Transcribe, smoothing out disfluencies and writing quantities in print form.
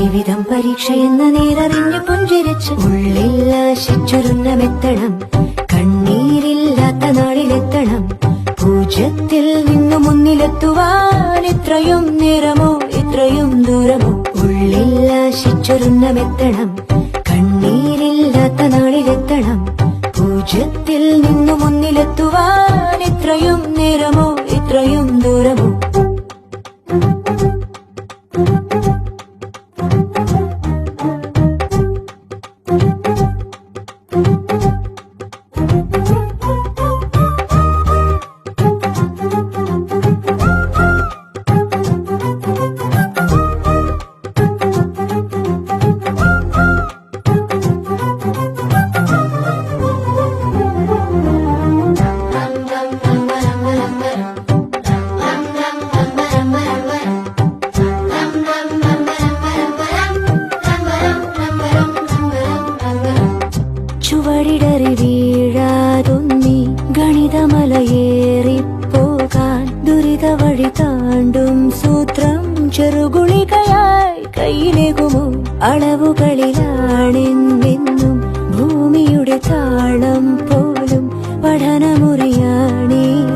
ജീവിതം പരീക്ഷയെന്ന നേരറിഞ്ഞു പുഞ്ചിരിച്ച് ഉള്ളിൽ ആശിച്ചൊരുങ്ങമെത്തണം. കണ്ണീരില്ലാത്ത നാളിലെത്തണം. പൂജ്യത്തിൽ നിന്നു മുന്നിലെത്തുവാൻ ഇത്രയും നേരമോ ഇത്രയും ദൂരമോ? ഉള്ളിൽ ആശിച്ചൊരുങ്ങമെത്തണം. കണ്ണീരില്ലാത്ത നാളിലെത്തണം. പൂജ്യത്തിൽ നിന്നു മുന്നിലെത്തുവാൻ ഇത്രയും നേരമോ ഇത്രയും ദൂരമോ? ചുവടിടറി വീഴാതൊന്നി ഗണിതമലയേറിപ്പോകാൻ ദുരിത വഴി താണ്ടും സൂത്രം ചെറുകുളികയായി കയ്യിലേകുമോ? അളവുകളിലാണെന്നെന്നും ഭൂമിയുടെ താളം പോലും പഠനമുറിയാണീ